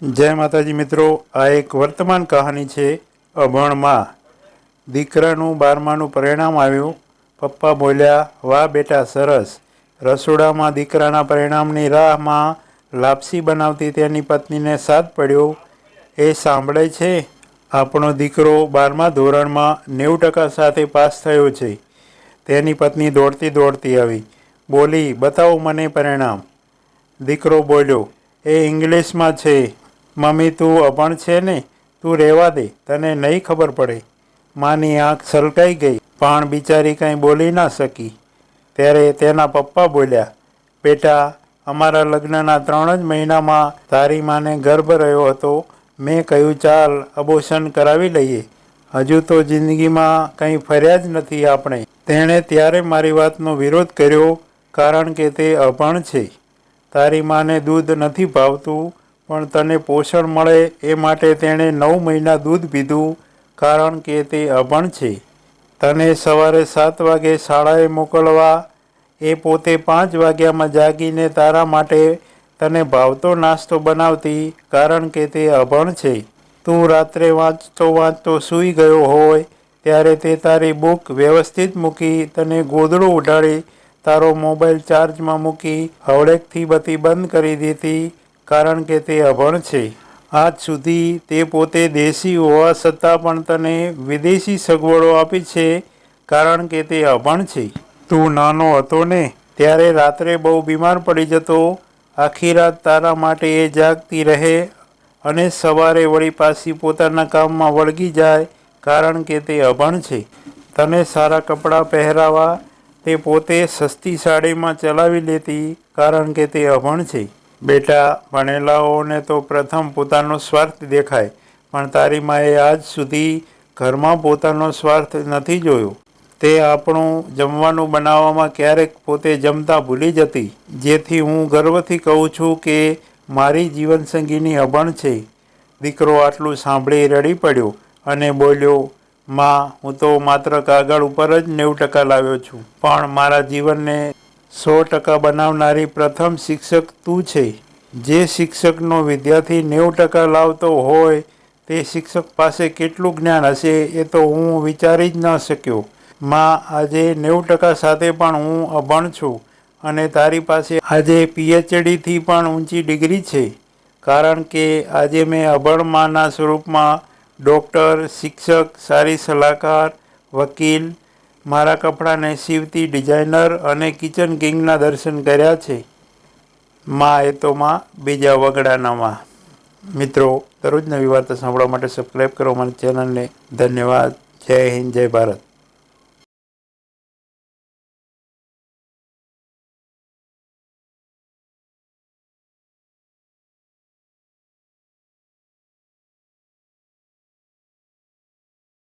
जय माताजी मित्रों, आ एक वर्तमान कहानी है। अभण मां। दीकरानु 12मानु परिणाम आव्युं। पप्पा बोल्या, वाह बेटा सरस। रसोड़ा में दीकराना परिणामनी राह में लापसी बनावती तेनी पत्नी ने साथ पड्यो। ए सांभळे छे, आपणो दीकरो 12मा धोरण में 90% साथे पास थयो छे। तेनी पत्नी दौड़ती दौड़ती आवी, बोली, बताओ मने परिणाम। दीकरो बोल्यो, ए इंग्लिश में छे। मम्मी तू अभण छे ने, तू रेवा दे, तने नहीं खबर पड़े। मानी आँख छलकाई गई, पण बिचारी कहीं बोली ना सकी। त्यारे तेना पप्पा बोल्या, बेटा अमारा लग्नना 3 ज महीना में तारी माने गर्भ रह्यो हतो। मैं कह्युं चाल अबोर्शन करावी लईए, हजू तो जिंदगी में कहीं फर्या ज नथी आपणे। तेणे त्यारे मारी वातनो विरोध कर्यो, कारण के ते अभण छे। तारी माने दूध नथी भावतुं, पण तने पोषण मळे ए माटे तेणे 9 महीना दूध पीधुं, कारण के ते अभण छे। तने सवारे 7 वागे शाळाए मोकलवा, ए पोते 5 वाग्यामां जागीने तारा माटे तने भावतो नास्तो बनावती, कारण के ते अभण छे। तू रात्रे वांचतो वांचतो सूई गयो होय त्यारे ते तारी बुक व्यवस्थित मूकी, तने गोदड़ुं उठाड़ी, तारो मोबाइल चार्ज में मूकी हवड़ेकथी बत्ती बंद करी दीधी, कारण के ते अभण छे। आज सुधी ते पोते देशी होवा छतां पण तने विदेशी सगवड़ो आपी छे, कारण के ते अभण छे। तू नानो हतो ने त्यारे रात्रे बहु बीमार पड़ी जतो। आखी रात तारा माटे ए जागती रहे अने सवारे वળી पाછી पोताना काममां वळगी जाय, कारण के ते अभण छे। तने सारा कपड़ा पहेरावा ते पोते सस्ती साड़ीमां चलावी लेती, कारण के ते अभण छे। बेटा भणेलाओने तो प्रथम पोतानो स्वार्थ देखाय, पण तारी माए आज सुधी घरमां पोतानो स्वार्थ नथी जोयो। ते आपणुं जमवानुं बनाववामां क्यारेक पोते जमता भूली जती, जेथी हूँ गर्वथी कहूं छूं के मारी जीवनसंगीनी अभण छे। दीकरो आटलुं सांभळी रड़ी पड्यो अने बोल्यो, मां हूँ तो मात्र कागळ उपर ज 90% लाव्यो छूं, पण मारा जीवनने 100% बनावनारी प्रथम शिक्षक तू छे। जे शिक्षकनो विद्यार्थी 90% लावतो होय ते शिक्षक पासे केटलुं ज्ञान हशे ए तो हूँ विचारी ज न शक्यो। मां आजे 90% साथे पण हूँ अभण छूं अने तारी पासे आजे PhD थी पण ऊंची डिग्री छे, कारण के आजे मैं अभण माना स्वरूपमां डॉक्टर, शिक्षक, सारी सलाहकार, वकील, मारा कपड़ाने सीवती डिजाइनर अने किचन किंगना दर्शन कर्या छे। मां ए तो मां बीजा वगड़ाना मां। मित्रों, दररोज नवी वार्ता सांभळवा माटे सब्सक्राइब करो मारी चेनल ने। धन्यवाद। जय हिंद, जय भारत।